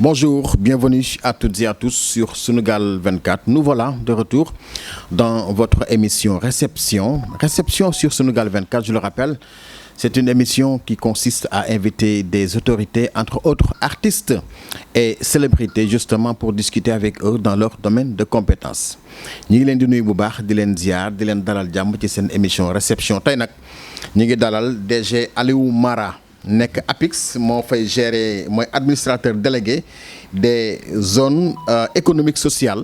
Bonjour, bienvenue à toutes et à tous sur Sunugal 24. Nous voilà de retour dans votre émission Réception. Réception sur Sunugal 24, je le rappelle, c'est une émission qui consiste à inviter des autorités, entre autres artistes et célébrités, justement pour discuter avec eux dans leur domaine de compétences. Ñu ngi leen di nuyu bu baax di leen ziar di leen dalal jàmm ci seen émission Réception tey nag ñu ngi dalal DG Aliou Mara nekk APIX moo fay gérer mooy administrateur délégué des zones économiques sociales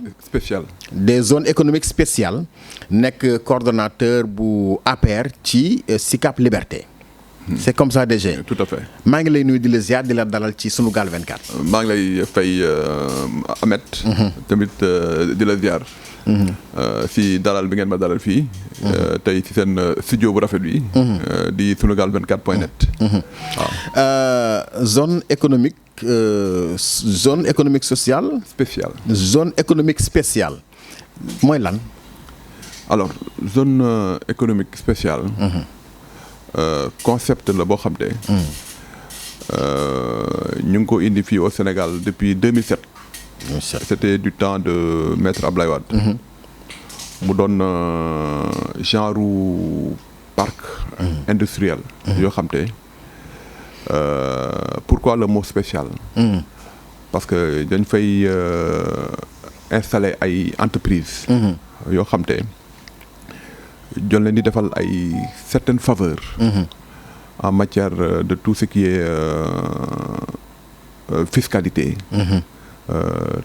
des zones économiques spéciales nekk coordonnateur bu APR ci Sicap Liberté. C'est comme ça DG. Tout à fait. maa ngi lay nuyu di la ziar di la dalal ci Sunugal 24. maa ngi lay fay Ahmed. tamit di la ziar. si dalal bi ngeen ma dalal fii. tey ci seen studio bu rafet bi. di sunugal24.net. waaw. zone économique sociale. spéciale. zone économique spéciale mooy lan. alors zone économique spéciale. concept la boo xam ne. ñu ngi ko indi fii au Sénégal depuis 2007. C'était du temps de maître Abdoulaye Wade. mu doon genre parc industriel. yoo xam te pourquoi le mot spécial. parce que dañ fay installer ay entreprises. yoo xam te jon leen di defal ay certaines faveurs. en matière de tout ce qui est fiscalité.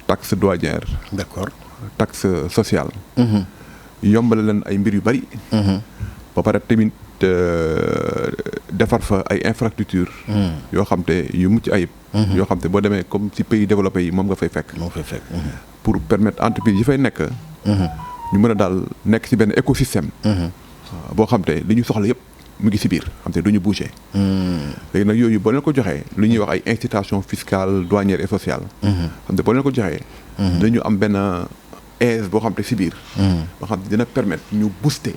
Taxe douanière. D'accord. Taxe sociale. yombal leen ay mbir yu bari. ba pare tamit defar fa ay infrastructures. yoo xam te yu mucc ayib. yoo xam te boo demee comme ci pays développés yi moom nga fay fekk. pour permettre entreprise yi fay nekk. ñu mën a daal nekk ci benn écosystème. boo xam te li ñu soxla yëpp mu ngi ci biir xam te du ñu bouger. léegi nag yooyu boo leen ko joxee lu ñuy wax ay incitation fiscale douanière et sociale. xam te boo leen ko joxee. dañu am benn aise boo xam te ci biir. boo xam te dina permettre ñu booster.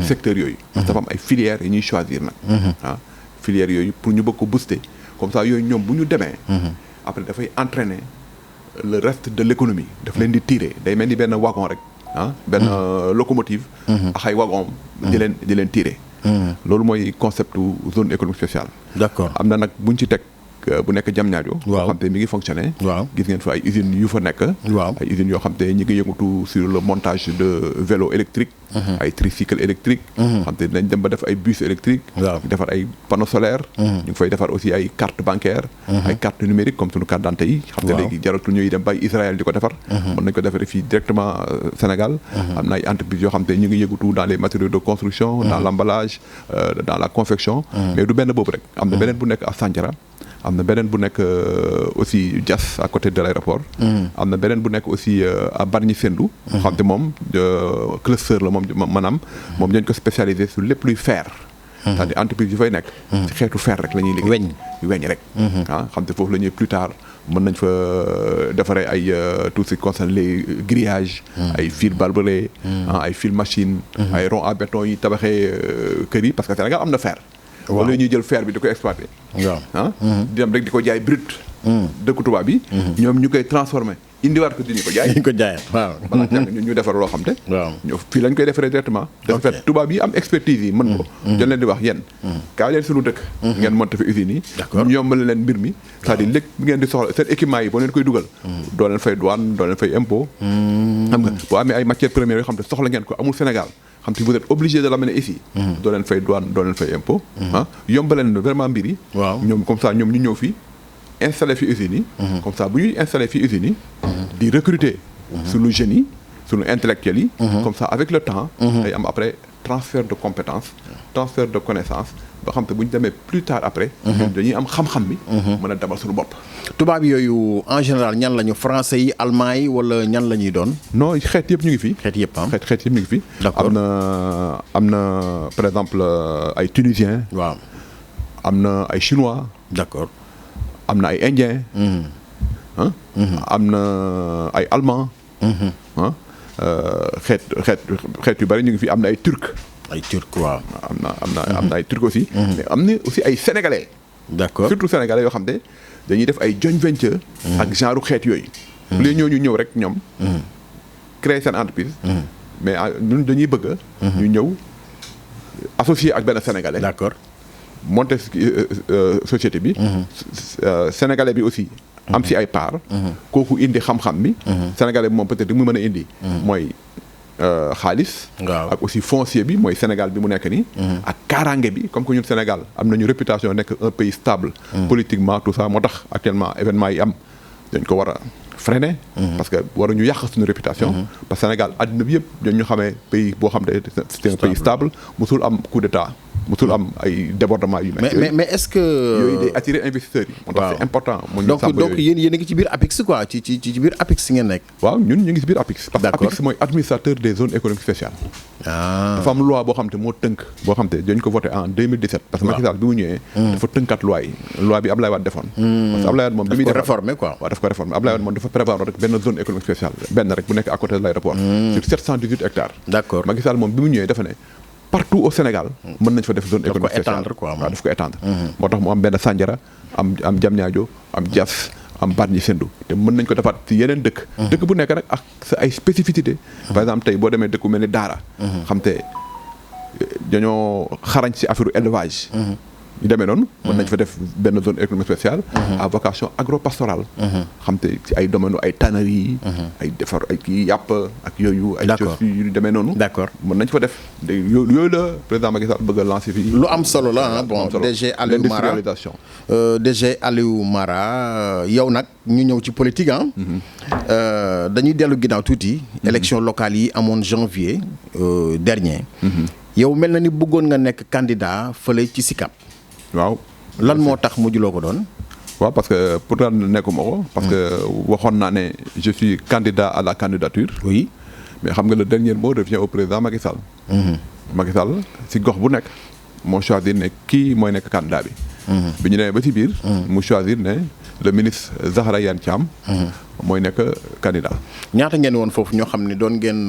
secteur yooyu. parce que dafa am ay filières yi ñuy choisir nag. filières yooyu pour ñu bëgg ko booster comme ça yooyu ñoom bu ñu demee. après dafay entraîner le reste de l'économie daf leen di tirer day mel ni benn wagon rek. benn locomotive. ak ay wagon di leen tirer. loolu mooy conceptu zone économique spéciale. D'accord. am na nag buñ ci teg bu nekk Diamniadio. waaw boo xam te mi ngi fonctionner. waaw gis ngeen fa ay usines yu fa nekk. waaw ay usines yoo xam te ñi ngi yëngatu sur le montage de vélo électrique. ay tricycle électrique. xam te dinañ dem ba def ay bus électrique. waaw defar ay panneaux solaires. ñu ngi fay defar aussi ay carte bancaire. ay carte numérique comme sunu carte d'identité yi. xam te léegi jaratul ñuy dem bay Israël di ko defar. mën nañ ko defaree fii directement Sénégal. am na ay entreprises yoo xam te ñu ngi yëngatu dans les matériaux de construction. dans l'emballage dans la confection. mais du benn boobu rek am na beneen bu nekk à Sandiara. am na beneen bu nekk aussi Diass à côté de l'aéroport. am na beneen bu nekk aussi à Bargny Sendou. xam te moom cluster la moom maanaam moom dañ ko spécialisé sur lépp luy fer. c'est-à-dire entreprise yu fay nekk. ci xeetu fer rek la ñuy liggéey. weñ rek. xam te foofu la ñuy plus tard mën nañ fa defaree ay tout ce qui concerne les grillages. ay fil barbelé. ay fil machine. ay rond à béton yi tabaxee kër yi parce que Sénégal am na fer. wala ñuy jël fer bi di ko exploiter. waaw di dem rek di ko jaay brut. dëkku tubaab bi. ñoom ñu koy transformer indiwaat ko di ñu ko jaay. ñu ko jaayaat waaw. balaa ñu defar loo xam te. waaw fii lañ koy defaree directement. de fait tubaab yi am expertise yi mën ko. jël leen di wax yéen. kaa leen suñu dëkk. ngeen monter fi usines yi. d'accord ñu yombal leen mbir mi. c'est-à-dire léegi bi ngeen di soxla seen équipement yi boo leen koy dugal. doo leen fay douane doo leen fay impôt. xam nga boo amee ay matières premières yoo xam te soxla ngeen ko amul Sénégal. xam te vous êtes obligé de l'amener ici. doo leen fay douane doo leen fay impôt. yombaleen vraiment mbir yi. waaw ñoom comme ça ñoom ñu ñëw fii installé fi usines yi. comme ça bu ñuy installé fi usines yi. di recruter. suñu jeunes yi suñu intellectuels yi. comme ça avec le temps. day am après transfert de compétences. transfert de connaissances ba xam te bu ñu demee plus tard après. dañuy am xam-xam bi. mën a demal suñu bopp. tubaab yooyu en général ñan lañu français yi allemand yi wala ñan la ñuy doon. non xeet yëpp ñu ngi fi. xeet yëpp xeet yëpp ñu ngi fi. d'accord am na par exemple ay tunisiens. waaw am na ay chinois. d'accord am na ay indiens. am na ay allemands. xeet yu bari ñu ngi fi am na ay turcs. ay turc waaw. am na ay turcs aussi. mais am na aussi ay sénégalais. d'accord surtout sénégalais yoo xam ne dañuy def ay joint venture ak genre xeet yooyu bu lee ñoo ñu ñëw rek ñoom créer seen entreprise mais ñun dañuy bëgg ñu ñëw associé ak benn sénégalais d'accord monter société bi sénégalais bi aussi am si ay part kooku indi xam-xam bi sénégalais bi moom peut-être mu mën a indi mooy xaalis ak aussi foncier bi mooy Sénégal bi mu nekk nii ak kaaraange bi comme que ñun Sénégal am nañu réputation nekk un pays stable politiquement tout ça moo tax actuellement événement yi am dañ ko war a freiner parce que waruñu yàq suñu réputation parce que Sénégal àddina bi yëpp dañu xamee pays boo xam ne c'est un pays stable musul am coup d'état musul am ay débordement yu mais est-ce que yooyu day attirer investisseurs yi moo tax c'est important donc yéen a ngi ci biir APIX quoi ci biir APIX ngeen nekk waaw ñun ñu ngi ci biir APIX parce que APIX mooy administrateur des zones économiques spéciales dafa am loi boo xam te moo tënk boo xam te dañ ko voté en 2017 parce que Macky Sall bi mu ñëwee dafa tënkaat loi bi Abdoulaye Wade defoon parce que Abdoulaye Wade moom bi muy réformer quoi waaw daf ko réformer Abdoulaye Wade moom dafa prévoir rek benn zone économique spéciale benn rek bu nekk à côté de l'aéroport sur 718 hectares d'accord Macky Sall moom bi mu ñëwee dafa ne partout au Sénégal mën nañ fa def zone économique spéciale waaw daf ko étendre moo tax mu am benn Sandiara am Diamniadio am Diass am Bargny Sendou te mën nañ ko defaat ci yeneen dëkk bu nekk rek ak sa ay spécificité par exemple tey boo demee dëkk bu mel ni Daara xam te dañoo xarañ ci affaire élevage ñu demee noonu mën nañ fa def benn zone économique spéciale à vocation agropastorale xam te ci ay domaine ay tanneries ay defar ay kii yàpp ak yooyu ay choses yu demee noonu d'accord mën nañ fa def yooyu la président Macky Sall bëgg a lancer fii lu am solo la bon DG Aliou Mara DG Aliou Mara yow nag ñu ñëw ci politique dañuy dellu ginnaaw tuuti élection locale yi amoon janvier dernier yow mel na ni bëggoon nga nekk candidat fële ci SICAP waaw lan moo tax mujjuloo ko doon waaw parce que pourtant nekkuma ko parce que waxoon naa ne je suis candidat à la candidature oui mais xam nga le dernier mot revient au président Macky Sall Macky Sall si gox bu nekk moo choisir ne kii mooy nekk candidat bi ñu demee ba si biir mu choisir ne le ministre Zahra Iyane Thiam mooy nekk candidat ñaata ngeen woon foofu ñoo xam ne doon ngeen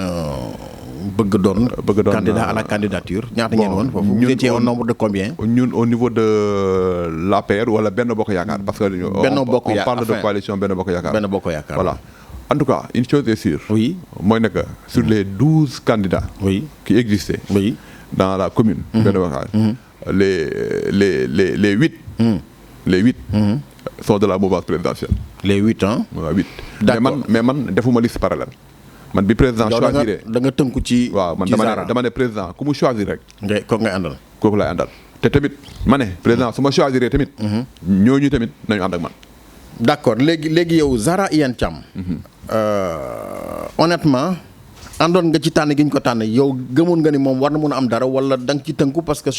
bëgg doon candidat à la candidature ñaata ngeen woon foofu vous étiez au nombre de combien ñun au niveau de l'APR wala Benno Bokk Yaakaar parce que on parle de coalition Benno Bokk Yaakaar voilà en tout cas une chose est sûre oui mooy nekk sur les 12 candidats qui existaient dans la commune Benno Bokk Yaakaar les 8 sont de la mouvance présidentielle les 8 waaw 8 mais man defuma liste parallèle man bi président choisir da nga tënku ci waaw man dama ne président ku mu choisir rek kooku ngay àndal kooku lay àndal te tamit ma ne président su ma choisir tamit ñooñu tamit nañu ànd ak man d'accord léegi yow Zahra Iyane Thiam honnêtement àndoon nga ci tànn gi ñu ko tànn yow gëmoon nga ni moom war na mun a am dara wala da nga ci tënku parce que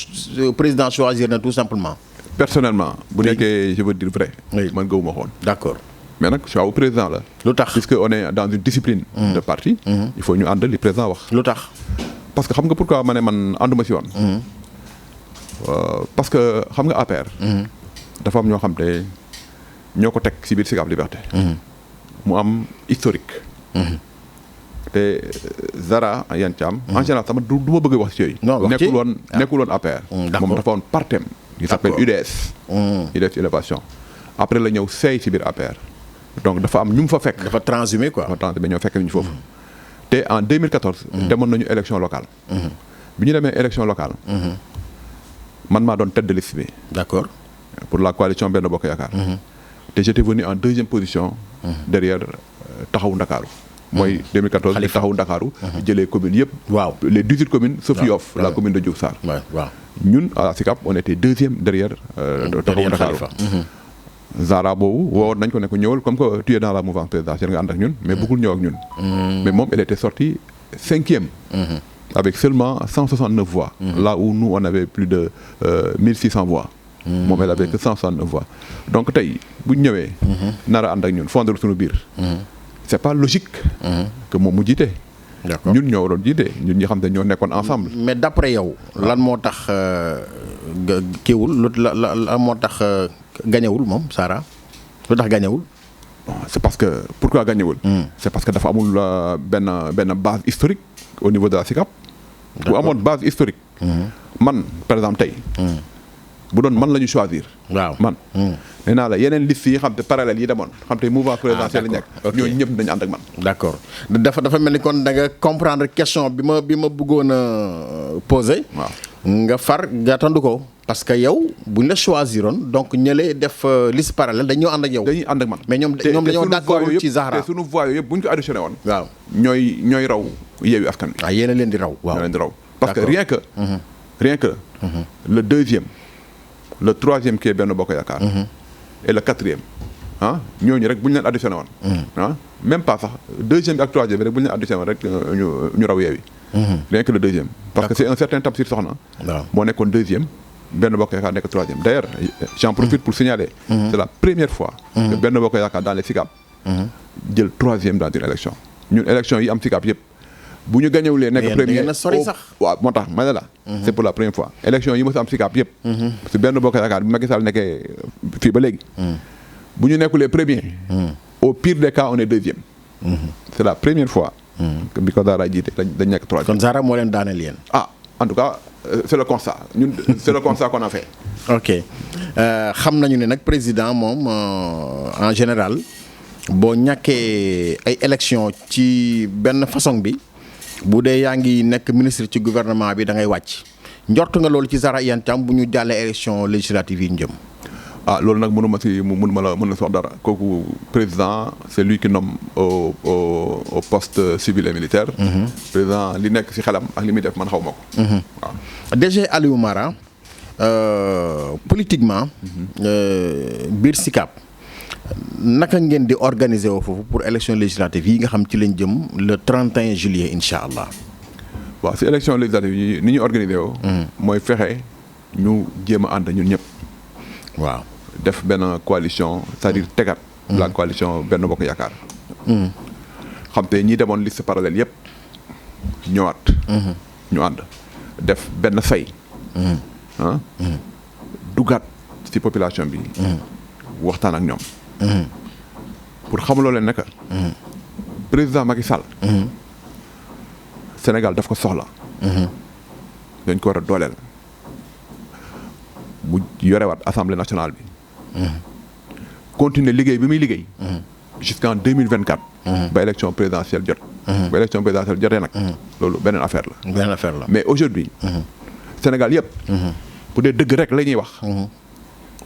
président choisir na tout simplement personnellement bu nekkee je veux dire vrai man gëwuma xoon d'accord mais nag choix bu président la lu tax puisque on est dans une discipline de parti il faut ñu ànd li président wax lu tax parce que xam nga pourquoi ma ne man ànduma si woon parce que xam nga APR dafa am ñoo xam te ñoo ko teg si biir Sicap Liberté mu am historique te Zahra Iyane Thiam en général sama du ma bëgg wax ci yooyu nekkul woon APR moom dafa woon partem il s'appelle UDS UDS Élévation après la ñëw seey ci biir APR donc dafa am ñu mu fa fekk dafa transhumé quoi dafa transhumé ñoo fekk ñu foofu te en 2014 demoon nañu élection locale bi ñu demee élection locale man maa doon tête de liste bi d'accord pour la coalition Benno Bokk Yaakaar te j'étais venu en deuxième position derrière Taxawu Ndakaaru mooy 2014 li Taxawu Ndakaaru jëlee communes yëpp waaw les 18 communes sauf Yoff la commune de Diouf Sarr waaw ñun à Sicap on était deuxième derrière Taxawu Ndakaaru Zahra boobu woowoon nañ ko ne ko ñëwal comme que tu es dans la mouvance présidentielle nga ànd ak ñun mais bëggul ñëw ak ñun mais moom elle était sortie 5e avec seulement 169 voix là où nous on avait plus de 1600 voix moom elle avait que 169 voix donc tey bu ñu ñëwee nar a ànd ak ñun fondre suñu biir c'est pas logique que moom mu jiite d'accord ñun ñoo waroon jiite ñun ñi xam ne ñoo nekkoon ensemble mais d'après yow lan moo tax kiiwul lan moo tax gañewul moom Zahra lu tax gañewul bon c'est parce que pourquoi gañewul c'est parce que dafa amul benn base historique au niveau de la Sicap bu amoon base historique man par exemple tey bu doon man la ñu choisir. waaw man. nee naa la yeneen liste yi xam te parallèle yi demoon xam te mouvement présidentiel la nekk. ñooñu ñëpp dañu ànd ak man. d'accord dafa mel ni kon da nga comprendre question bi ma bëggoon a poser. waaw nga far gàttandu ko. parce que yow bu ñu la choisiroon donc ñële def liste parallèle dañoo ànd ak yow. dañuy ànd ak man mais ñoom dañoo d'accord ci Zahra. te sunu voix yooyu yëpp bu ñu ko additionné woon. waaw ñooy raw Yewwi Askan Wi. waaw yéen a leen di raw. waaw ñoo leen di raw parce que rien que. le deuxième le troisième qui est Benno Bokk Yaakaar. et le quatrième ñooñu rek bu ñu leen additionné woon. même pas sax deuxième bi ak troisième bi rek bu ñu leen additionné woon rek ñu raw Yewwi. rien que le deuxième. parce que c'est un certain Tamsir Sokhna. waaw moo nekkoon deuxième. Benno Bokk Yaakaar nekk troisième d'ailleurs j'en profite pour signaler. c'est la première fois. que Benno Bokk Yaakaar dans les SICAP. jël troisième dans une élection. ñun élection yi am SICAP yëpp. bu ñu gañewulee nekk premier waaw moo tax ma ne la. c'est pour la première fois élection yi mos am SICAP yëpp. parce que Benno Bokk Yaakaar bi Macky Sall nekkee fii ba léegi. bu ñu nekkulee premier. au pire des cas on est deuxième. c'est la première fois. que bi ko Zahra jiite dañ nekk troisième. kon Zahra moo leen daaneel yéen. en tout cas c'est le constat ñun c'est le constat qu'on a fait. ok xam nañu ne nag président moom en général boo ñàkkee ay élection ci benn façon bi bu dee yaa ngi nekk ministre ci gouvernement bi da ngay wàcc njort nga loolu ci Zahra Iyane Thiam bu ñu jàllee élection législative yi ñu jëm. loolu nag mënuma la wax dara kooku président c'est lui qui nomme au poste civil et militaire. président li nekk ci xelam ak li muy def man xaw ma ko. waaw DG Aliou Mara politiquement. biir SICAP naka ngeen di organiser woo foofu pour élection législative yi nga xam ci lañ jëm le 31 juillet incha allah. waaw ci élection législative yi ni ñuy organiser woo. mooy fexe ñu jéem a ànd ñun ñëpp. waaw def benn coalition c'est-à-dire tegat la coalition Benno Bokk Yaakaar. xam te ñi demoon liste parallèle yëpp ñëwaat. ñu ànd def benn say. dugaat ci population bi. waxtaan ak ñoom. pour xamuloo leen naka. président Macky Sall. Sénégal daf ko soxla. dañ ko war a dooleel. mu yorewaat assemblée nationale bi. continuer liggéey bi muy liggéey. jusqu'en 2024. ba élection présidentielle jot. ba élection présidentielle jotee nag. loolu beneen affaire la. beneen affaire la mais aujourd'hui Sénégal yëpp. bu dee dëgg rek la ñuy wax.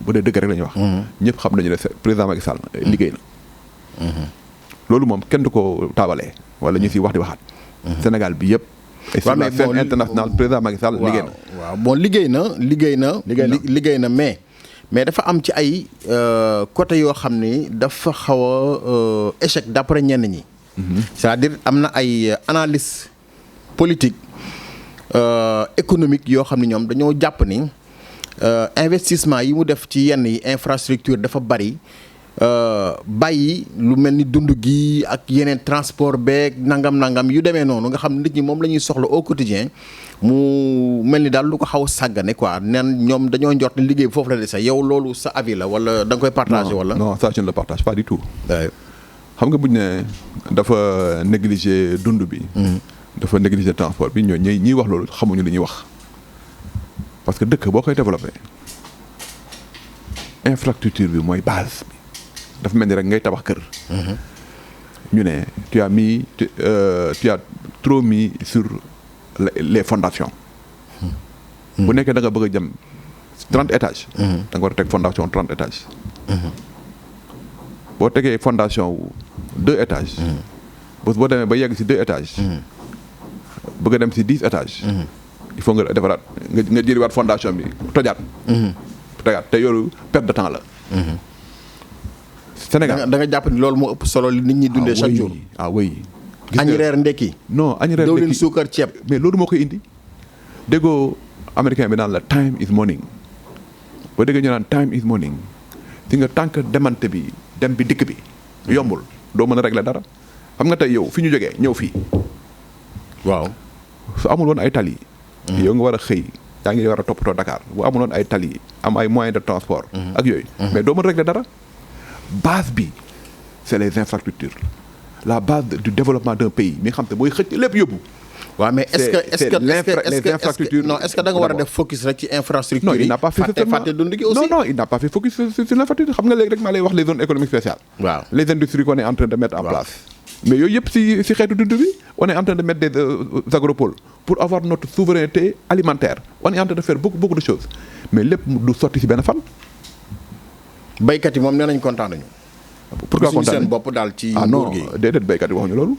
bu dee dëgg rek la ñuy wax. ñëpp xam nañu ne président Macky Sall liggéey na. loolu moom kenn du ko taabalee wala ñu si wax di waxaat. Sénégal bi yëpp. et sur la scène internationale président Macky Sall liggéey na. waaw bon liggéey na mais dafa am ci ay côté yoo xam ni dafa xaw a échec d'après ñenn ñi. c'est-à-dire am na ay analyse politique économique yoo xam ne ñoom dañoo jàpp ni investissement yi mu def ci yenn yi infrastructure dafa bari. bàyyi lu mel ni dund gi ak yeneen transport beeg nangam yu demee noonu nga xam nit ñi moom la ñuy soxla au quotidien mu mel ni daal lu ko xaw a sàggane quoi neen ñoom dañoo njort ne liggéey bi foofu la de sax yow loolu sa avis la wala da nga koy partager wala. non ça je ne le partage pas du tout. xam nga bu ñu ne dafa négliger dund bi. dafa négliger transport bi ñiy wax loolu xamuñu li ñuy wax parce que dëkk boo koy développer infrastructure bi mooy base bi. dafa mel ni rek ngay tabax kër. ñu ne tu as trop mis sur les fondations. bu nekkee da nga bëgg a jëm 30 étages. da nga war a teg fondation 30 étages. boo tegee fondation wu 2 étages. boo demee ba yegg ci 2 étages. bëgg a dem ci 10 étages. il faut nga defaraat nga jëliwaat fondation bi tojaat. te yoolu perte de temps la. Sénégal da nga jàpp ni loolu moo ëpp solo li nit ñi dundee chaque jour. oui. añ reer ndekki. non añ reer ndekki diwlin suukar ceeb. mais loolu moo koy indi déggoo américain bi naan la time is money boo déggee ñu naan time is money si nga tànk demante bi dem bi dikk bi yombul doo mën a régler dara xam nga tey yow fi ñu jógee ñëw fii. waaw su amul woon ay tali. yow nga war a xëy yaa ngi war a toppatoo Dakar bu amul woon ay tali am ay moyens de transport. ak yooyu. mais doo mën a régler dara. base bi c'est les infrastructures la base du développement d'un pays mi nga xam te booy xëcc lépp yóbbu. waaw mais est-ce que da nga war a def focus rek ci infrastructure yi. non il n'a pas fait fàtte dund gi aussi. non il n'a pas fait focus sur l'infrastructure xam nga léegi rek maa lay wax les zones économiques spéciales. waaw les industries qu'on est en train de mettre en place. mais yooyu yëpp si xeetu dund bi on est en train de mettre des agropoles pour avoir notre souveraineté alimentaire on est en train de faire beaucoup de choses mais lépp du sotti si benn fan. baykat yi moom nee nañ kontaan nañu. pourquoi kontaan seen bopp daal ci nguur gi. ah non déedéet baykat yi waxuñu loolu.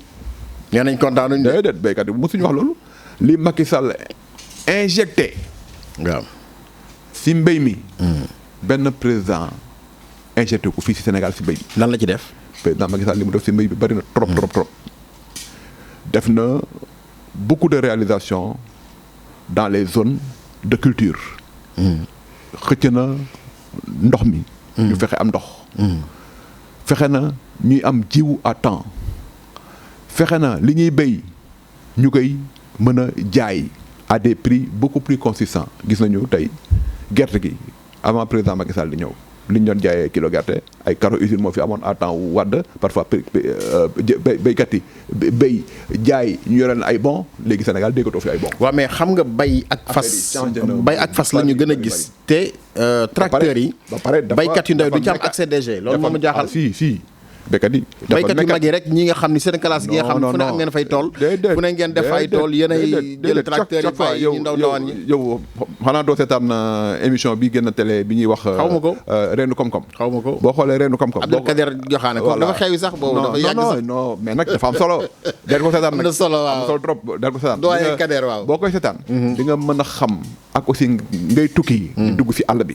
nee nañ kontaan nañu. déedéet baykat yi mosuñu wax loolu. li Macky Sall injecté. waaw si mbéy mi. benn président injecté ko fii si Sénégal si mbéy mi. lan la ci def. président Macky Sall li mu def si mbéy bi bari na trop. def na beaucoup de réalisations dans les zones de culture. xëcc na ndox mi. ñu fexe am ndox. fexe na ñuy am jiwu à temps. fexe na li ñuy béy ñu koy mën a jaay à des prix beaucoup plus consistants gis nañu tey gerte gi avant président Macky Sall di ñëw li ñu doon jaayee kilo gerte ay caro usine moo fi amoon à temps wu Wade parfois béykat yi béy jaay ñu yoreen ay bon léegi Sénégal déggatoo fi ay bon. waaw mais xam nga bay ak fas la ñu gën a gis te tracteurs yi baykat yu ndaw du ci am accès DG loolu moo ma jaaxal. si béykat yi baykat yu mag yi rek ñi nga xam ni seen classe gi nga xam ne fu ne am ngeen fay tool fu ne ngeen def ay tool yéenay jël tracteurs yi fay ñu ndaw ndawaan ñi yow xanaa doo seetaan émission bi génn télé bi ñuy wax xaw ma ko reenu koom-koom xaw ma ko boo xoolee reenu koom-koom Abdou Kader Joxaane ko dafa xewi sax boobu dafa yàgg sax non mais nag dafa am solo del ko seetaan nag solo waaw am solo trop del ko seetaan doyen Kader waaw boo koy seetaan di nga mën a xam ak aussi ngay tukki di dugg si àll bi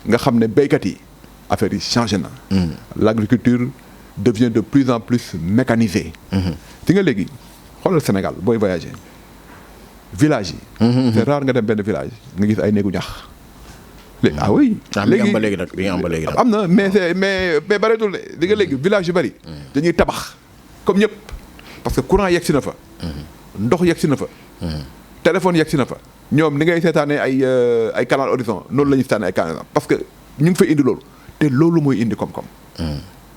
nga xam ne béykat yi affaire yi changé na l'agriculture devient de plus en plus mécanisé. Ti nga léegi xoolal Sénégal booy voyager village yi. c'est rare nga dem benn village nga gis ay néegu ñax. ah oui. léegi bi nga am ba léegi nag am na mais bareetul di nga léegi village yu bari. dañuy tabax comme ñëpp parce que courant yegg si na fa. ndox yegg si na fa. téléphone yegg si na fa. ñoom ni ngay seetaanee ay canal horizon noonu la ñuy seetaanee ay canal parce que ñu ngi fay indi loolu te loolu mooy indi koom-koom.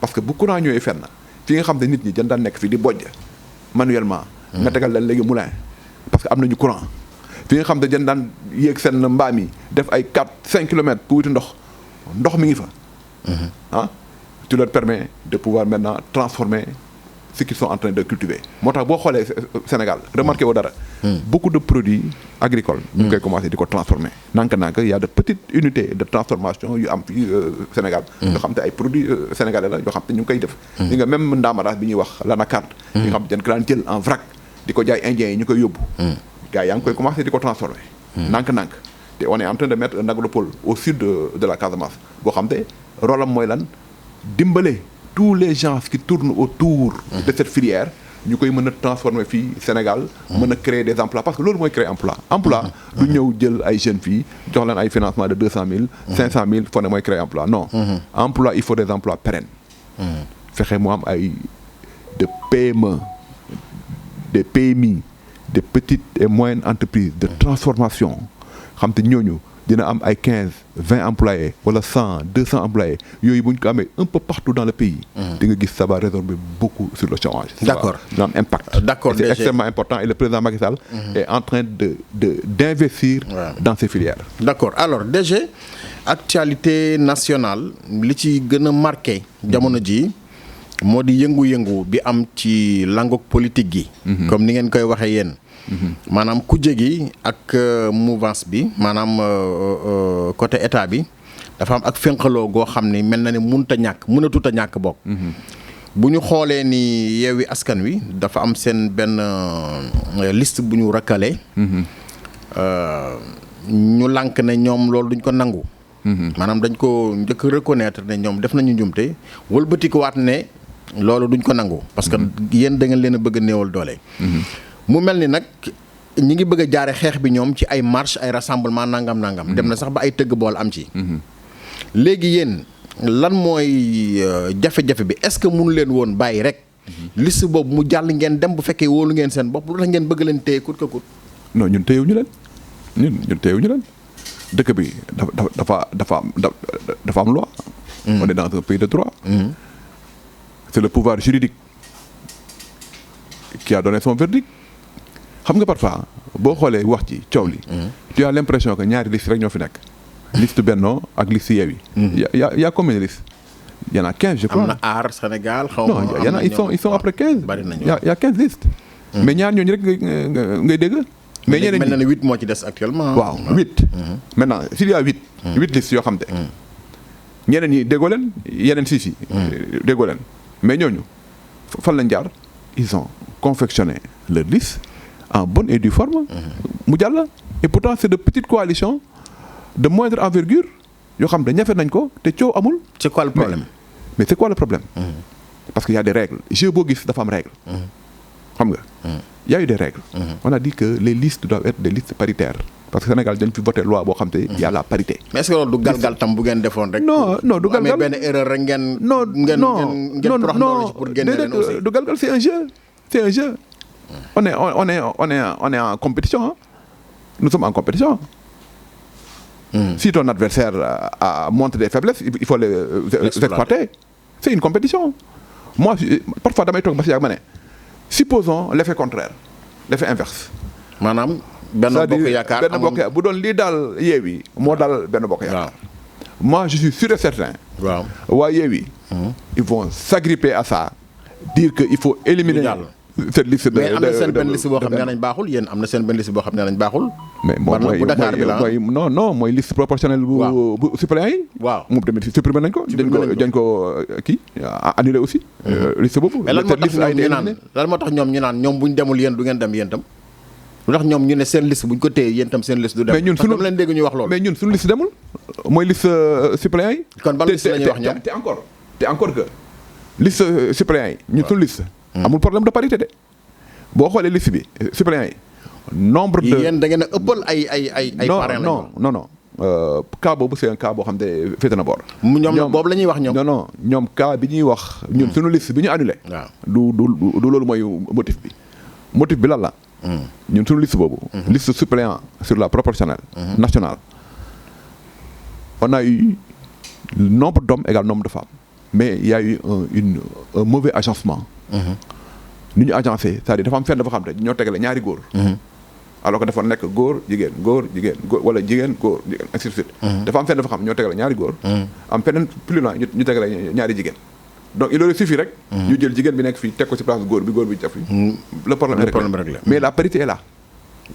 parce que bu courant ñëwee fenn fi nga xam ne nit ñi dañ daan nekk fi di bojj manuellement. nga tegal leen léegi moulin parce que am nañu courant. fi nga xam ne dañ daan yéeg seen mbaam yi def ay 4-5 kilomètres pour wuti ndox mi ngi fa. ah tu leur permets de pouvoir maintenant transformer ce qu'ils sont en train de cultiver. moo tax boo xoolee Sénégal remarqué woo dara. beaucoup de produits agricoles. ñu ngi koy commencé di ko transformer. nank-nank y a de petites unités de transformation yu am fii Sénégal. yoo xam te ay produits sénégalais la yoo xam te ñu ngi koy def. li nga même ndaamaraas bi ñuy wax l'anacarde. yi nga xam te dañ ko daan jël en vrac di ko jaay indiens yi ñu koy yóbbu. gars yaa ngi koy commencé di ko transformer. nank-nank te on est en train de mettre un agropole au sud de la Casamance boo xam te rôle am mooy lan dimbale tous les gens qui tournent autour de cette filière ñu koy mën a transformer fii Sénégal mën a créer des emplois parce que loolu mooy créer emploi du ñëw jël ay jeunes fii jox leen ay financement de 200 000 500 000 foo ne mooy créer emploi non emploi il faut des emplois pérennes fexe mu am ay de PME des PMI des petites et moyennes entreprises de transformation xam te ñooñu dina am ay 15-20 employés wala 100-200 employés yooyu bu ñu ko amee un peu partout dans le pays. di nga gis ça va résorber beaucoup sur le chômage. D'accord. Ça va un impact. D'accord, c'est extrêmement important et le président Macky Sall est en train d'investir dans ces filières. D'accord alors DG actualité nationale li ci gën a marqué jamono ji moo di yëngu-yëngu bi am ci langue politique gi. comme ni ngeen koy waxee yéen. maanaam kujje gi ak mouvance bi maanaam côté état bi dafa am ak fénqaloo goo xam ne mel na ne mënatut a ñàkk bokk. bu ñu xoolee ni Yewwi Askan Wi dafa am seen benn liste bu ñu rakkale. ñu lànk ne ñoom loolu duñ ko nangu. maanaam dañ ko njëkk reconnaître ne ñoom def nañu njumte wëlbatikuwaat ne loolu duñ ko nangu. parce que yéen da ngeen leen a bëgg a néewal doole. mu mel ni nag ñi ngi bëgg a jaare xeex bi ñoom ci ay marche ay rassemblement nangam. dem na sax ba ay tëgg bool am ci. léegi yéen lan mooy jafe-jafe bi est-ce que mënu leen woon bàyyi rek. liste boobu mu jàll ngeen dem bu fekkee wóolu ngeen seen bopp lu tax ngeen bëgg leen téye kut ka kut. non ñun téyewuñu leen ñun téyewuñu leen dëkk bi dafa am loi. on est dans un pays de droit. c'est le pouvoir juridique qui a donné son verdict. xam nga parfois boo xoolee wax ci coow li. tu as l'impression que ñaari liste rek ñoo fi nekk. liste Benno ak liste Yewwi. y a combien de listes? Il y en a 15 je crois. am na Aar Sénégal xaw ma. non y en a ils sont après 15. bari nañu y a 15 listes. mais ñaar ñooñu rek ngay dégg. mais ñeneen ñi mel na ne 8 moo ci des actuellement. waaw 8. maintenant s'il y a 8. 8 listes yoo xam te. ñeneen ñi déggoo leen yeneen 6 yi. déggoo leen mais ñooñu fan lañ jaar ils ont confectionné leur liste en bonne et due forme. mu jàll et pourtant c'est de petites coalitions de moindre envergure yoo xam ne ñafe nañ ko te coow amul. c'est quoi le problème. mais c'est quoi le problème. parce que y a des règles jeu boo gis dafa am règle. xam nga. y a eu des règles. on a dit que les listes doivent être des listes paritaires. parce que Sénégal dañ fi voté loi boo xam te y a la parité. mais est-ce que loolu du galgal tam bu ngeen defoon rek. non du galgal amee benn erreur rek ngeen. non pour génne leen aussi. du galgal c'est un jeu. on est en compétition hein. Nous sommes en compétition. Si ton adversaire montre des faiblesses il faut les exploiter. C'est une compétition. Moi parfois damay toog ba si yàgg ma ne supposons l'effet contraire l'effet inverse. maanaam Benno Bokk Yaakaar Benno Bokk Yaakaar bu doon lii daal Yewwi moo dal Benno Bokk Yaakaar. Moi je suis sûr et certain. waaw waa Yewwi ils vont s'agripper à ça dire que il faut éliminer cette liste de. mais am na seen benn liste boo xam ne nañ baaxul yéen am na seen benn liste boo xam ne nañ baaxul. mais moom mooy mooy liste proportionnelle bu suppléant yi. waaw moom tamit supprimer nañ ko. dañ ko kii annulé aussi. liste boobu. mais lan moo tax ñoom ñu naan ñoom bu ñu demul yéen du ngeen dem yéen tam. lu tax ñoom ñu ne seen liste bu ñu ko téye yéen tam seen liste du dem. mais ñun suñu leen dégg ñu wax loolu. mais ñun suñu liste demul mooy liste suppléant yi. kon ban liste la ñuy wax ñoom te encore que liste suppléant yi ñun suñu liste. amul problème de parité de boo xoolee liste bi suppléants yi nombre de. yéen da ngeen a ëppal ay parrain non cas boobu c'est un cas boo xam ne féete na boor. ñoom boobu la ñuy wax ñoom. non ñoom cas bi ñuy wax. ñun suñu liste bi ñu annulé. waaw du loolu mooy motif bi lan la. ñun suñu liste boobu. liste suppléant sur la proportionnelle. nationale. on a eu nombre d'hommes égal nombre de femmes. mais il y a eu un mauvais agencement. ni ñu agencé c'est-à-dire dafa am fenn dafa xam ne ñoo tegale ñaari góor. alors que dafa nekk góor jigéen wala jigéen góor jigéen ainsi de suite. dafa am fenn dafa xam ñoo tegale ñaari góor. am feneen plus loin ñu tegale ñaari jigéen. donc il aurait suffi rek. ñu jël jigéen bi nekk fii teg ko ci place góor bi def fii. le problème est réglé mais la parité est là.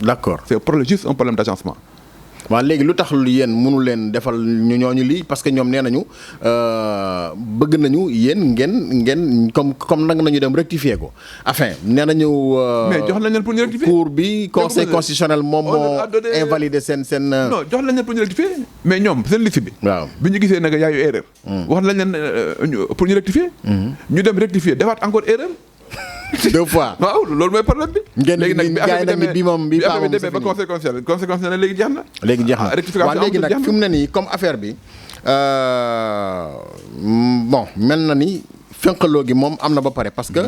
d'accord c'est juste un problème d'agencement. waaw léegi lu tax yéen mënu leen defal ñooñu lii parce que ñoom nee nañu bëgg nañu yéen ngeen comme nag nañu dem rectifier ko enfin nee nañu. mais jox nañ leen pour ñu rectifier. cour bi conseil constitutionnel moom moo invalider seen. non jox nañ leen pour ñu rectifier mais ñoom seen liste bi. waaw bi ñu gisee nag y a eu erreur. wax nañ leen pour ñu rectifier. ñu dem rectifier defaat encore erreur. 2 fois waaw loolu mooy problème bi. léegi nag bi affaire bi demee ba conséquence na léegi jeex na. léegi jeex na waaw léegi nag fi mu ne nii comme affaire bi bon mel na ni fenqaloo gi moom am na ba pare parce que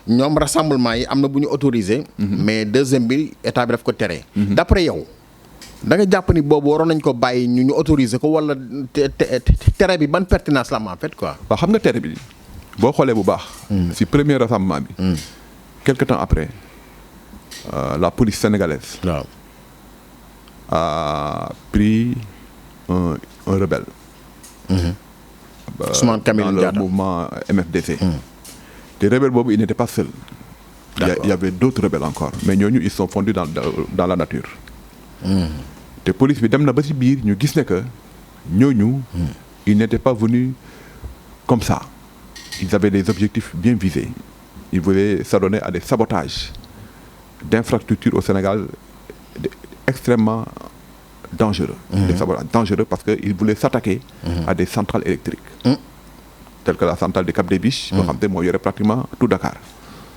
ñoom rassemblement yi am na bu ñu autorisé. mais deuxième bi état bi daf ko tere. d'après yow da nga jàpp ni boobu waroon nañ ko bàyyi ñu autorisé ko wala tere bi ban pertinence la am en fait quoi. waaw xam nga tere bi. boo xoolee bu baax. ci premier rassemblement bi. quelque temps après la police sénégalaise. waaw a pris un rebelle. Ousmane Camille dans le mouvement MFDC. te rebelle boobu il n'était pas seul. il y avait d'autres rebelles encore mais ñooñu ils sont fondus dans la nature. te police bi dem na ba ci biir ñu gis ne que ñooñu. ils n'étaient pas venus comme ça. Ils avaient des objectifs bien visés. Ils voulaient s'adonner à des sabotages d'infrastructures au Sénégal extrêmement dangereux. Des sabotages dangereux parce qu'ils voulaient s'attaquer à des centrales électriques. Telles que la centrale de Cap des Biches, il y aurait pratiquement tout Dakar.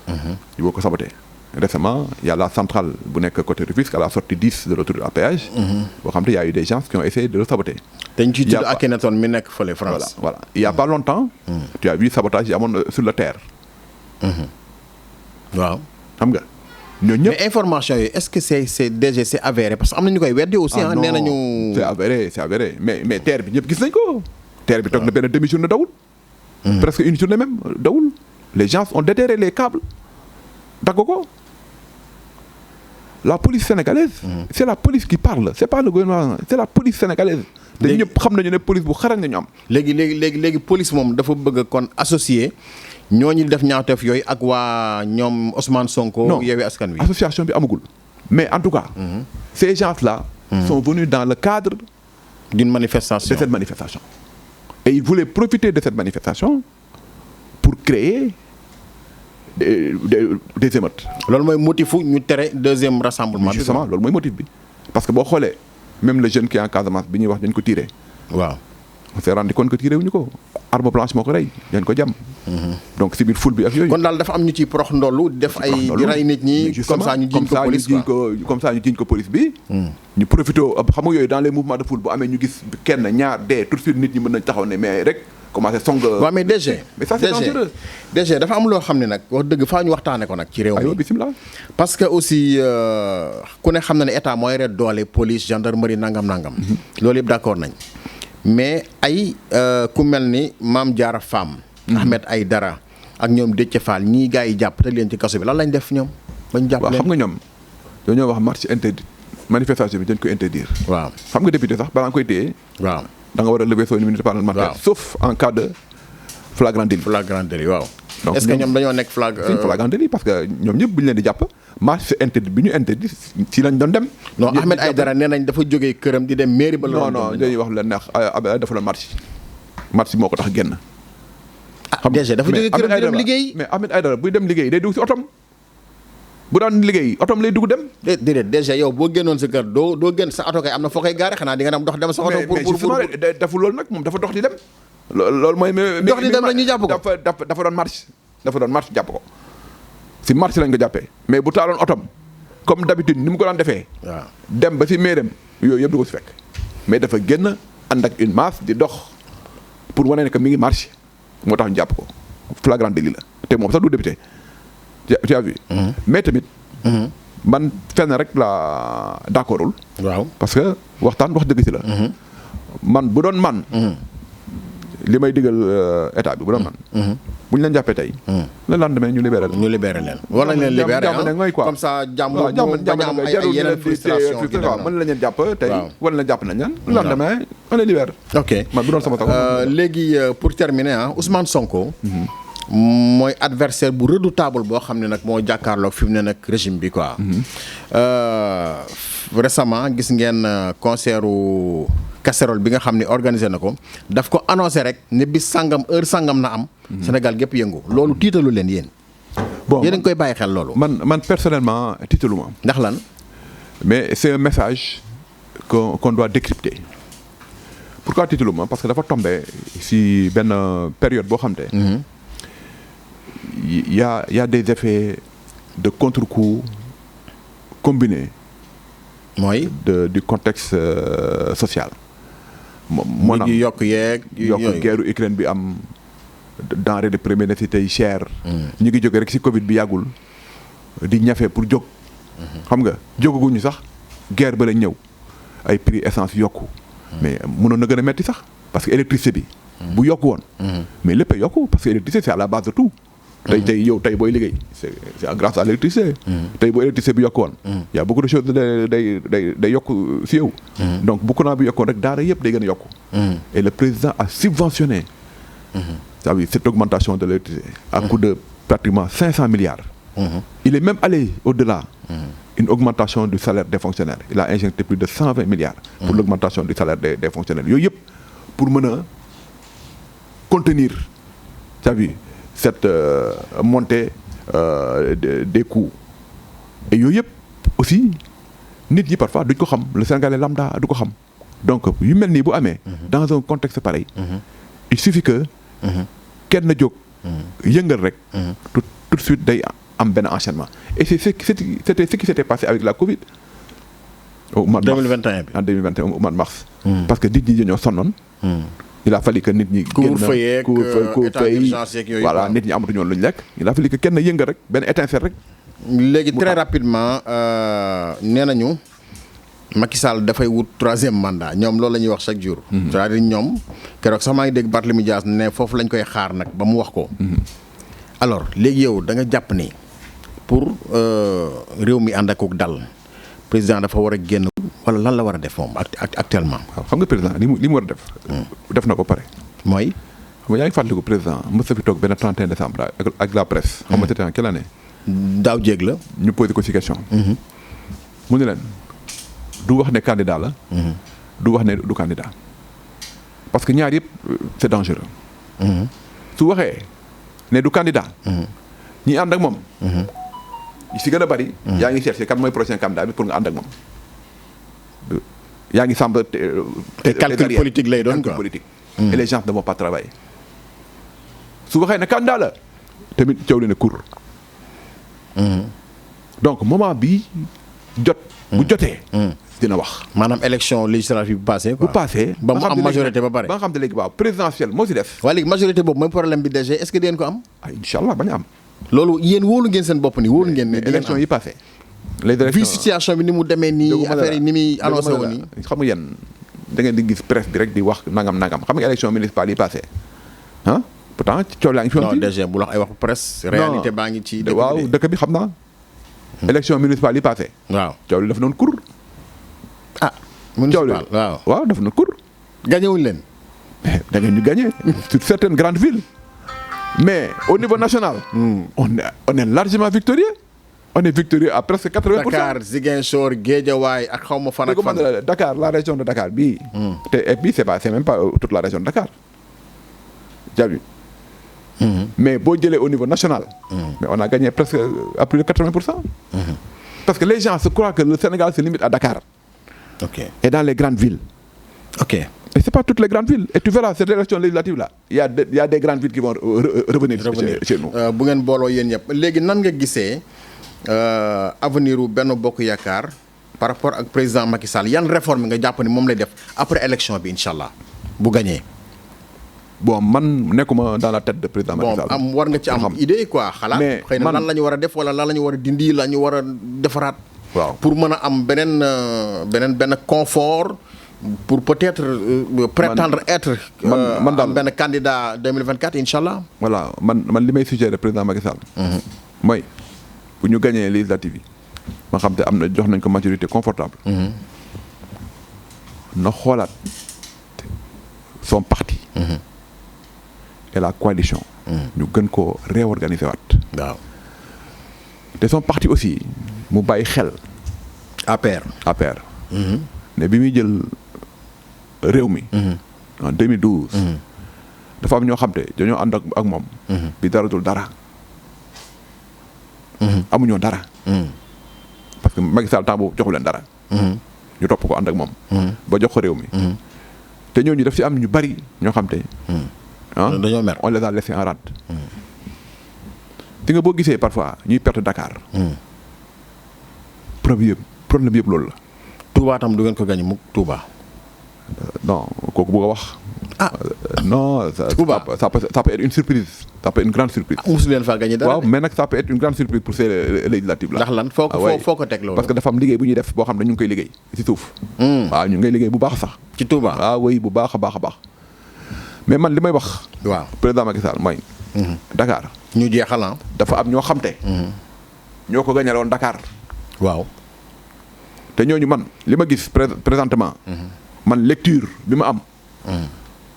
Ils voulaient saboter. Récemment, il y a la centrale Bounek côté Rufisque à la sortie 10 de l'autoroute à péage. Il y a eu des gens qui ont essayé de le saboter. Voilà. Il n'y a pas longtemps, tu as vu sabotage sur la terre. Wow. Mais information, est-ce que c'est avéré? Parce que nous avons aussi. C'est avéré. Mais terre, terre, une demi-journée de presque une journée même. Les gens ont déterré les câbles. D'accord? la police sénégalaise. C'est la police qui parle c'est pas le gouvernement c'est la police sénégalaise. dañu ñëpp xam nañu ne police bu xarañ la ñu am. léegi police moom dafa bëgg kon associé ñooñu def ñaawteef yooyu ak waa ñoom Ousmane Sonko. Yewwi Askan Wi association bi amagul. mais en tout cas. ces gens-là. sont venus dans le cadre. d'une manifestation de cette manifestation. et ils voulaient profiter de cette manifestation pour créer des émeutes. loolu mooy motifu ñu tere deuxième rassemblement. justement loolu mooy motif bi parce que boo xoolee même le jeune qui est en Casamance bi ñuy wax dañ ko tiré. waaw on s'est rendu compte que tiré wuñu ko arme blanche moo ko rey dañ ko jam. donc si biir foule bi ak yooyu. kon daal dafa am ñu ci prox ndollu def ay di rey nit ñi. comme ça ñu jiñ ko police comme ça ñu jiñ ko police bi. ñu profité xam nga yooyu dans les mouvements de foule bu amee ñu gis kenn ñaar dee tout de suite nit ñi mën nañ taxaw ne mais rek. commencé song. waaw mais DG. mais ça c'est dangereux. DG dafa am loo xam ne nag wax dëgg faa ñu waxtaane ko nag ci réew mi. aywa bisimilah. parce que aussi ku ne xam na ne état mooy ret doole police gendarmerie nangam. loolu yëpp d'accord nañ mais ay ku mel ni Mame Diarra Fam. Ahmed Aïdara ak ñoom Déthié Fall ñii gars yi jàpp te leen ci kaso bi lan lañ def ñoom. bañ jàpp leen waaw xam nga ñoom dañoo wax marche interdite manifestation bi dañ ko interdire. waaw xam nga député sax balaa nga koy téye. waaw. da nga war a lever son immunité parlementaire. sauf en cas de flagrant délit. waaw. donc est-ce que ñoom dañoo nekk flagrant délit parce que ñoom ñëpp bu ñu leen di jàpp marche interdit bi ñu interdit ci lañ doon dem. non Ahmed Aïdara nee nañ dafa jógee këram di dem mairie ba. non dañuy wax lu leen neex dafa doon marche moo ko tax génn. xam déjà dafa jógee këram di dem liggéey. mais Ahmed Aïdara buy dem liggéey day dugg si otom. bu daan liggéey otom lay dugg dem. déedéet déjà yow boo génnoon sa kër doo génn sa oto kay am na foo koy gaare xanaa di nga dox dem sa oto. mais dafa loolu nag moom dafa dox di dem. loolu mooy. dox di dem la ñu jàpp ko dafa doon marche. dafa doon marche jàpp ko si marche lañ ko jàppee mais bu taaloon otom comme d'habitude ni mu ko daan defee. waaw dem ba si maireem yooyu yëpp du ko si fekk. mais dafa génn ànd ak une masse di dox pour wane ne que mi ngi marche moo tax ñu jàpp ko flagrant délit la te moom sax du député. tu as vu. mais tamit. man fenn rek la d'accordul. waaw parce que waxtaan wax dëgg si la. man bu doon man. li may digal état bi bu doon man. bu ñu leen jàppee tey. le lendemain ñu libéré leen. ñu libéré leen war nañ leen libéré comme ça jàmm bañ a am ay yeneen frustration mën nañ leen jàpp tey. wala leen jàpp nañ leen. le lendemain on les libère. ok man bu doon sama tax. léegi pour terminer Ousmane Sonko. mooy adversaire bu redoutable boo xam ne nag moo jàkkaarloog fi mu ne nag régime bi quoi. Récemment gis ngeen concertu casserole bi nga xam ne organisé na ko daf ko annoncé rek ne bis sangam heure sangam na am. Sénégal gépp yëngu loolu tiitalu leen yéen. bon yéen a ngi koy bàyyi xel loolu. man personnellement tiitalu ma. ndax lan. mais c'est un message qu'on doit décrypter. Pourquoi tiitalu ma parce que dafa tombé si benn période boo xam te. Il y a des effets de contre-coup combinés. mooy du contexte social. mu ngi yokk guerre Ukraine bi am denrées de première nécessité yi cher. ñu ngi jóge rek ci Covid bi yàggul di ñafe pour jóg. xam nga jógaguñu sax guerre ba la ñëw ay prix essence yokku. mais mënoon na gën a metti sax parce que électricité bi. bu yokku woon. mais lépp a yokku parce que électricité c'est à la base de tout. tey booy liggéey c'est grâce à l'électricité. tey boo électricité bi yokku woon. y a beaucoup de choses day yokk si yow. donc bu courant bi yokkoon rek daara yëpp day gën a yokku. et le président a subventionné. c'est-à-dire cette augmentation de l'électricité à coût de pratiquement 500 milliards. Il est même allé au-delà. Une augmentation du salaire des fonctionnaires. Il a injecté plus de 120 milliards pour l'augmentation du salaire des fonctionnaires yooyu yëpp pour mën a contenir c'est-à-dire cette montée des coûts et yooyu yëpp aussi nit ñi parfois duñ ko xam le Sénégalais lambda du ko xam donc yu mel nii bu amee dans un contexte pareil il suffit que kenn jóg yëngal rek tout de suite day am benn enchaînement et c'était ce qui s'était passé avec la Covid au mois de mars 2021 bi en 2021 au mois de mars parce que nit ñi dañoo sonnoon il a fallu que nit ñi couvre-feu voilà nit ñi amatuñu woon lu ñu lekk il a fallu que kenn yëngal rek benn étincelle rek léegi très rapidement nee nañu Macky Sall dafay wut 3e mandat ñoom loolu la ñuy wax chaque jour c'est-à-dire ñoom keroog sax maa ngi dégg Barthélémy Dias ne foofu lañ koy xaar nag ba mu wax ko alors léegi yow da nga jàpp ni pour réew mi ànd ak dal président dafa war a génn wala lan la war a def moom actuellement. waaw xam nga président li mu war a def. def na ko pare. mooy. xam nga yaa ngi fàttaliku président mës na fi toog benn 31 décembre ak la presse. xam nga c'était en quelle année. daaw jéeg la. ñu posé ko ci question. mu ne leen du wax ne candidat la. du wax ne du candidat. parce que ñaar yëpp c'est dangereux. su waxee ne du candidat. ñi ànd ak moom. si gën a bari. yaa ngi chercher kan mooy prochain candidat bi pour nga ànd ak moom. yaa ngi semble te calcul politique lay doon quoi politique. et les gens ne vont pas travailler. su waxee ne candidat la tamit coow li ne kur. donc moment bi jot. bu jotee. dina wax. maanaam élection législative bu passé quoi. bu passé ba mu am majorité ba pare. ba nga xam ne léegi waaw présidentielle moo si def. waaye léegi majorité boobu mooy problème bi déjà est-ce que di ngeen ko am. ah incha allah bañ a am. loolu yéen wóolu ngeen seen bopp nii wóolu ngeen. mais élection yi passé. les élections vu situation bi ni mu demee nii affaire yi ni muy annoncé wu nii. xam nga yéen da ngeen di gis presse bi rek di wax nangam xam nga élection municipale yi passé ah pourtant coow laa ngi fi. non déjà bu la ay wax presse. réalité baa ngi ci dëkk bi waaw dëkk bi xam naa. élection municipale yi passé. waaw coow li dafa doon kur. ah municipal waaw dafa doon kur. gagné wuñ leen. da ngeen ñu gagné sur certaines grandes villes. mais au niveau national. on est largement victorieux. on est victorieux à presque 80%. Dakar Ziguinchor Guédiawaye ak xaw ma fan ak fan. Dakar la région de Dakar bii. te et puis c'est même pas toute la région de Dakar. jabi mais boo jëlee au niveau national. mais on a gagné presque à plus de 80%. parce que les gens se croient que le Sénégal se limite à Dakar. ok et dans les grandes villes. ok. Et c'est pas toutes les grandes villes. Et tu verras, cette élection législative-là, il y a des grandes villes qui vont revenir chez nous. bu ngeen booloo yéen ñëpp léegi nan nga gisee avenir u Benno Bokk Yaakaar par rapport ak président Macky Sall yan réforme nga jàpp ni moom lay def après élection bi incha allah bu gagné. bon man nekkuma dans la tête de président Macky Sall. bon war nga ci am idée quoi xalaat. mais xëy na lan la ñu war a def wala lan la ñu war a dindi la ñu war a defaraat. waaw pour mën a am benn confort. pour peut-être prétendre être man daal benn candidat 2024 incha allah. voilà man li may suggérer président Macky Sall. mooy bu ñu gagné législative yi ma xam te am na jox nañ ko majorité confortable. na xoolaat son parti. et la coalition. ñu gën koo réorganiser waat. waaw te son parti aussi mu bàyyi xel. APR. ne bi muy jël. réew mi. en 2012. dafa am ñoo xam te dañoo ànd ak moom. bi dara dul dara. amuñoo dara. parce que Macky Sall temps boobu joxu leen dara. ñu topp ko ànd ak moom. ba jox ko réew mi. te ñooñu daf ci am ñu bari ñoo xam te. dañoo mer on les a laissés en rade. ti nga boo gisee parfois ñuy perte Dakar. problème yëpp loolu la. Touba tam du ngeen ko gagné mukk Touba. non kooku bëgg a wax. non Touba ça peut être une surprise. ça peut être une grande surprise. mosu leen faa gagné dara. waaw mais nag ça peut être une grande surprise pour ces législatives là. ndax lan foo ko teg loolu. parce que dafa am liggéey bu ñuy def boo xam ne ñu ngi koy liggéey ci suuf. waaw ñu ngi liggéey bu baax sax. ci Touba waaw oui bu baax a baax. mais man li may wax. waaw président Macky Sall mooy. Dakar. ñu jeexal dafa am ñoo xam te. ñoo ko gañaloon Dakar. waaw. te ñooñu man li ma gis présentement. man lecture bi ma am.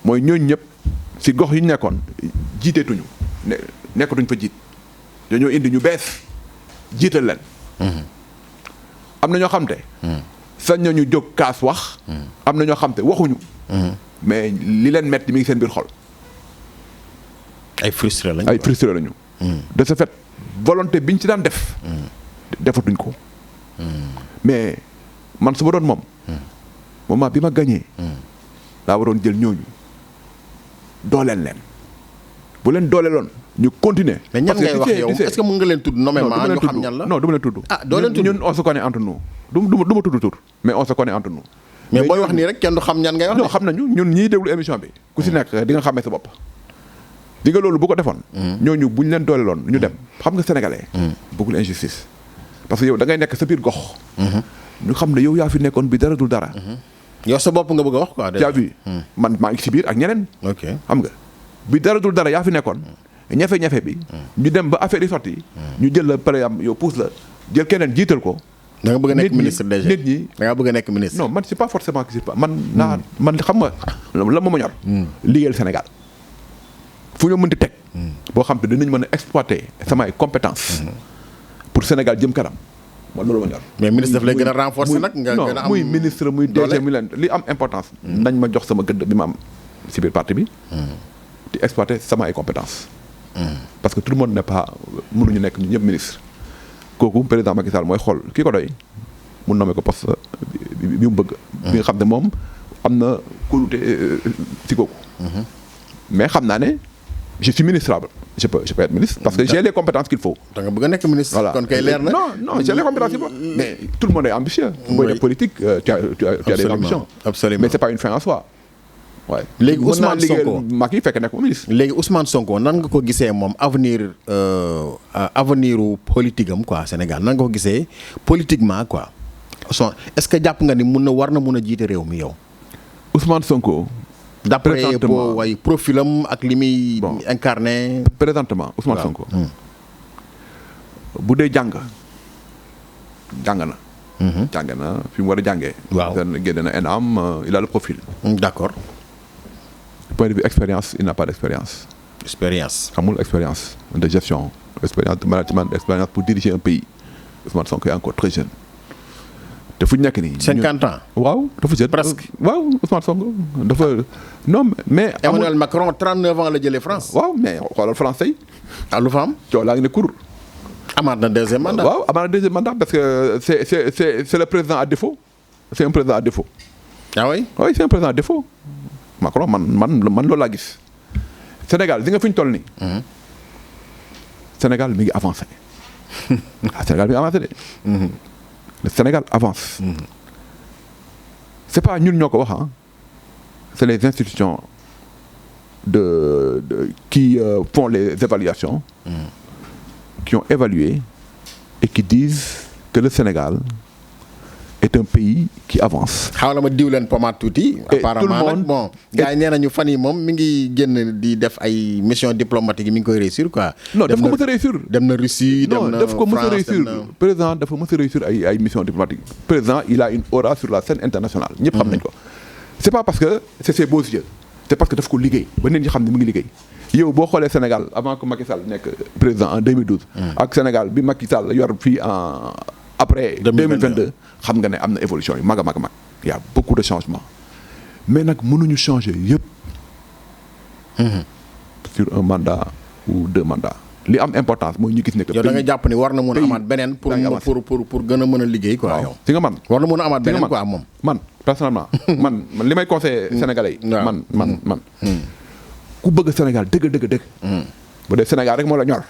mooy ñooñu ñëpp ci gox yi ñu nekkoon jiiteetuñu nekkatuñ fa jiit dañoo indi ñu bees jiital leen. am na ñoo xam te. sañ nañu jóg kaas wax. am na ñoo xam te waxuñu. mais li leen metti mi ngi seen biir xol. ay frustré lañu. de ce fait volonté biñ ci daan def. defatuñ ko. mais man su ma doon moom. moment bi ma gagné. laa waroon jël ñooñu dooleel leen bu leen dooleeloon ñu continuer. mais ñan ngay wax yow est-ce que mën nga leen tudd nommément ñu xam ñan la non du ma leen tudd. doo leen tudd ñun on se connaît entre nous du ma tudd tur mais on se connaît entre nous. mais booy wax nii rek kenn du xam ñan ngay wax. non xam nañu ñun ñiy déglu émission bi. ku si nekk di nga xàmmee sa bopp. di nga loolu bu ko defoon. ñooñu buñ leen dooleeloon ñu dem xam nga sénégalais. bëggul injustice. parce que yow da ngay nekk sa biir gox. ñu xam ne yow yaa fi nekkoon bi dara dul dara. yow sa bopp nga bëgg a wax quoi. yaa vu man maa ngi si biir ak ñeneen. ok xam nga bi dara dul dara yaa fi nekkoon. ñafe-ñafe bi. ñu dem ba affaire yi sotti. ñu jël la par exemple yow puus la jël keneen jiital ko da nga bëgg a nekk ministre déjà nit ñi da nga bëgg a nekk ministre. non man c'est pas forcément que man xam nga la ma ñor. liggéeyal Sénégal fu ñu mën di teg. boo xam te dinañ mën a exploiter samay compétences. pour Sénégal jëm kanam man loolu ma ñor. mais ministre daf lay gën a renforcer nag. nga gën a am muy ministre muy DG muy leen li am importance. nañ ma jox sama gëdd bi ma am si biir parti bi. di exploiter samay compétences. parce que tout le monde n'est pas mënuñu nekk ñu ñëpp ministre. kooku président Macky Sall mooy xool kii ko doy mu nommé ko poste bi mu bëgg. bi nga xam ne moom am na kóolute ci kooku. mais xam naa ne je suis ministrable je peux être ministre parce que j'ai les compétences qu'il faut. da nga bëgg a nekk ministre. voilà kon kay leer na. non j'ai les compétences qu'il faut mais tout le monde est ambitieux. booy def politique tu as des ambitions. absolument mais c'est pas une fin en soi. waaye léegi Ousmane Sonko Macky fekk nekk ministre. léegi Ousmane Sonko nan nga ko gisee moom avenir politique am quoi Sénégal nan nga ko gisee politiquement quoi est-ce que jàpp nga ni war na mun a jiite réew mi yow. Ousmane Sonko. d'après way profilam ak li muy incarné. présentement Ousmane Sonko. bu dee jàng na. jàng na fi mu war a jàngee. waaw génne na ENAM il a le profil. d'accord. point de vue expérience il n'a pas d'expérience. amul expérience de gestion expérience de management expérience pour diriger un pays Ousmane Sonko est encore très jeune. te fu ñu nekk nii. 50 ans. waaw dafa jeune. presque waaw Ousmane Sonko dafa non mais. Emmanuel Macron 39 ans la jëlee France. waaw mais xoolal France tey. lu fa am. coow laa ngi ne kur. amaat na deuxième mandat. waaw amaat na deuxième mandat parce que c'est le président à défaut. c'est un président à défaut. ah oui. oui c'est un président à défaut. Macron man loolu laa gis. Sénégal di nga fi ñu toll nii. Sénégal mi ngi avancé. Sénégal mi ngi avancé de. Le Sénégal avance. C'est pas ñun ñoo ko wax c'est les institutions qui font les évaluations. Qui ont évalué et qui disent que le Sénégal est un pays qui avance. xaw na ma diw leen pommade tuuti. apparemment nag bon gars yi nee nañu fan yi moom mi ngi génn di def ay mission diplomatique yi mi ngi koy réussir quoi. non daf ko mës a réussir. dem na Russie dem na France daf ko mës a réussir. président dafa mës a réussir ay mission diplomatique. président il a une aura sur la scène internationale. ñëpp xam nañ ko. c'est pas parce que c'est ses beaux yeux. c'est parce que daf ko liggéey ba nit ñi xam ne mu ngi liggéey. yow boo xoolee Sénégal avant que Macky Sall nekk président en 2012. ak Sénégal bi Macky Sall yor fii après 2022 xam nga ne am na évolution yu mag a mag a mag. y a beaucoup de changements mais nag mënuñu changer yëpp. sur un mandat ou 2 mandats. li am importance mooy ñu gis ne que. yow da nga jàpp ni war na mën a amaat beneen. pour gën a mën a liggéey quoi yow. si nga man war na mën a amaat beneen quoi moom. man personnellement. man li may conseillé Sénégalais yi. man. ku bëgg Sénégal dëgg. bu dee Sénégal rek moo la ñor.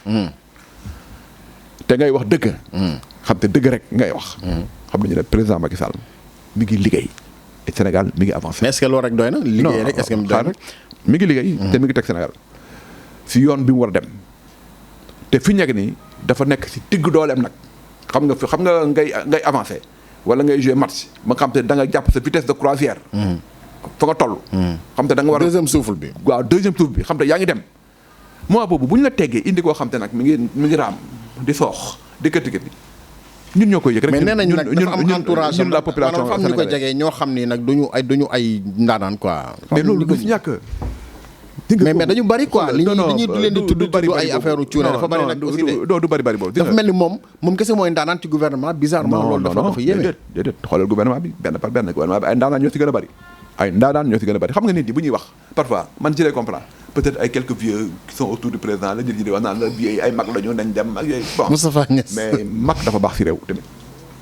te ngay wax dëgg. xam te dëgg rek ngay wax. xam nañu ne président Macky Sall mi ngi liggéey et Sénégal mi ngi avancé. mais est-ce que loolu rek doy na. liggéey rek est-ce que doy na mi ngi liggéey. te mi ngi teg Sénégal si yoon bi mu war a dem. te fi nekk nii dafa nekk si digg dooleem nag xam nga ngay avancé wala ngay jouer match ba nga xam te da nga jàpp sa vitesse de croisière. fa nga toll. xam te da nga war a deuxième souffle bi. waaw deuxième souffle bi xam te yaa ngi dem. moment boobu bu ñu la teggee indi koo xam te nag mi ngi raam di soox di kët ñun ñoo koy yëg rek. mais nee nañ nag dafa am entourage ñun la population maanaam am ñu ko jegee ñoo xam ni nag duñu ay ndaanaan quoi. mais loolu du fi ñàkk. mais dañu bari quoi li ñuy leen di tudd ay affaire cuune dafa bari nag aussi de du bari boobu dafa mel ni moom kese mooy ndaanaan ci gouvernement bizarrement loolu dafa yéeme. déedéet xoolal gouvernement bi benn par benn gouvernement bi ay ndaanaan ñoo si gën a bari xam nga nit ñi bu ñuy wax parfois man ci lay comprendre peut-être ay quelques vieux qui sont autour du président la jël ji di wax naan la vieux yi ay mag la ñu nañ dem ak yooyu bon Moustapha Niasse mais mag dafa baax si réew tamit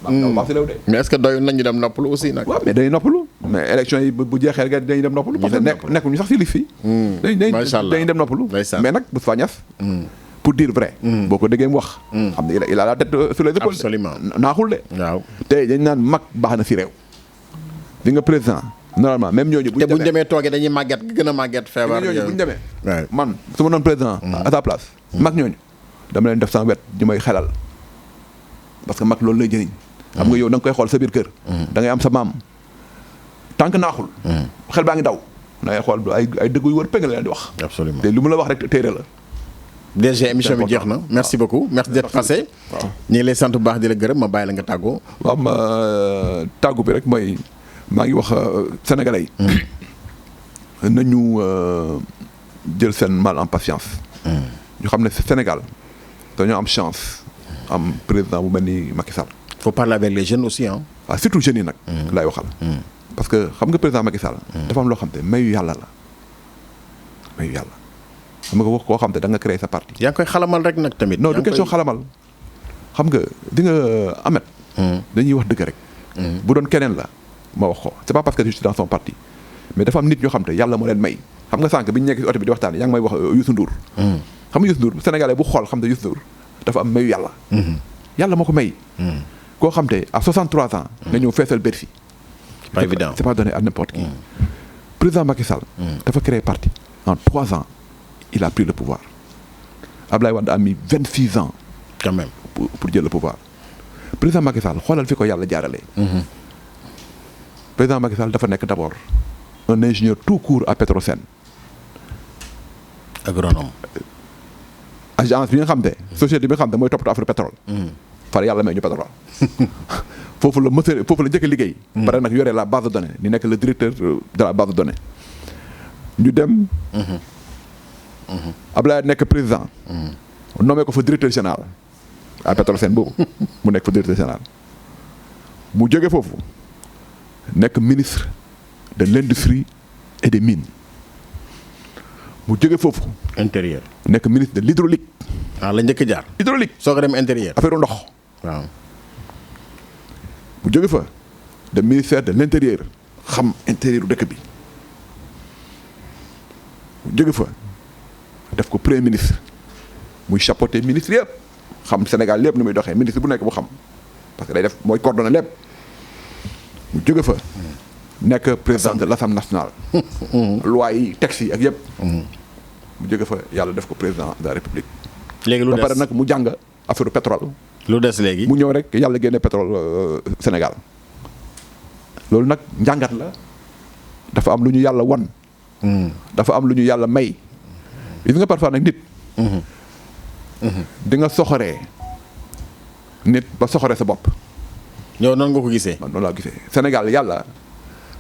mag dafa baax si réew de mais est-ce que doyul nañu dem noppalu aussi nag waaw mais dañuy noppalu mais élection yi bu jeexee rek dañuy dem noppalu parce que nekk ñu sax si liste fii dañuy dem noppalu mais nag Moustapha Niasse pour dire vrai boo ko déggee mu wax xam ne il a la tête sur les épaules absolument naaxul de waaw tey dañ naan mag baax na si réew di nga président normalement même ñooñu bu ñu demee toogee dañuy màgget gën a màgget feebar ñooñu bu ñu demee man su ma doon président à sa place mag ñooñu dama leen def sama wet ñu may xelal parce que mag loolu lay jëriñ xam nga yow da nga koy xool sa biir kër da ngay am sa maam tant que naaxul xel baa ngi daw da ngay xool ay dëgg yu wër péng la leen di wax absolument te lu mu la wax rek téere la DG émission bi jeex na merci beaucoup merci d'être passé. waaw ñu ngi lay sant bu baax di la gërëm ma bàyyi la nga tàggoo. waaw ma tàggu bi rek mooy maa ngi wax sénégalais yi. nañu jël seen mal en patience. ñu xam ne Sénégal dañoo am chance am président bu mel ni Macky Sall. faut parler avec les jeunes aussi ah. waaw surtout jeunes yi nag. laay waxal. parce que xam nga président Macky Sall. dafa am loo xam te mayu yàlla la mayu yàlla. xam nga koo xam te da nga créer sa parti. yaa ngi koy xalamal rek nag tamit. non du question xalamal xam nga di nga Ahmed. dañuy wax dëgg rek. bu doon keneen la ma wax ko c'est pas parce que je suis dans son parti mais dafa am nit ñoo xam te yàlla moo leen may xam nga sànq bi ñu nekk si oto bi di waxtaan yaa ngi may wax Youssou Ndour. xam nga Youssou Ndour Sénégalais bu xool xam te Youssou Ndour dafa am mayu yàlla. yàlla moo ko may. koo xam te à 63 ans. nga ñëw feesal Bercy. pas évident c'est pas donné à n'importe qui. président Macky Sall. dafa créer parti en 3 ans il a pris le pouvoir Ablaye Wade a mis 26 ans. quand même pour jël le pouvoir président Macky Sall xoolal fi ko yàlla jaaralee. président Macky Sall dafa nekk d'abord un ingénieur tout court à Petrosen. agronome. agence bi nga xam te société bi nga xam te mooy toppatoo affaire pétrole. far yàlla may ñu pétrole. foofu la njëkk a liggéey. pare nag yore la base de données ni nekk le directeur de la base de données. ñu dem. Ablaye nekk président. nommé ko fa directeur général. à Petrosen boobu mu nekk fa directeur général. mu jóge foofu nekk ministre de l'industrie et des mines. mu jóge foofu. intérieur. nekk ministre de l'hydraulique. ah la njëkk jaar. hydraulique soo ko dem intérieur. affaire ndox. waaw. mu jóge fa de ministère de l'intérieur xam intérieur dëkk bi. mu jóge fa def ko premier ministre muy chapeauter ministre yëpp xam Sénégal lépp ni muy doxee ministre bu nekk bu xam parce que day def mooy coordonner lépp. mu jóge fa nekk président de l'Assemblée nationale. loi yi textes yi ak yëpp. mu jóge fa yàlla def ko président de la République. léegi lu des ba pare nag mu jàng affaire pétrole. lu des léegi. mu ñëw rek yàlla génne pétrole Sénégal. loolu nag njàngat la dafa am lu ñu yàlla won. dafa am lu ñu yàlla may. gis nga parfois nag nit. di nga soxoree nit ba soxoree sa bopp. yow nan nga ko gisee. man noonu laa gisee Sénégal yàlla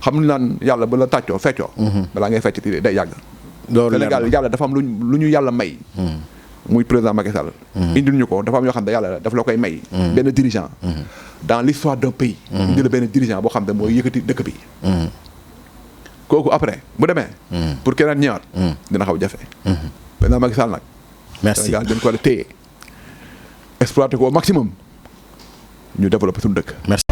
xam naan yàlla ba la tàccoo feccoo. balaa ngay fecc day yàgg. Sénégal yàlla dafa am lu ñu yàlla may. muy président Macky Sall. indil ñu ko dafa am yoo xam ne yàlla dafa la koy may. benn dirigeant. dans l'histoire d'un pays. indi la benn dirigeant boo xam ne mooy yëkkati dëkk bi. kooku après bu demee. pour keneen ñëwaat. dina xaw jafe. président Macky Sall nag. merci Sénégal dañ ko war a téye exploiter ko au maximum ñu développer suñu dëkk. merci.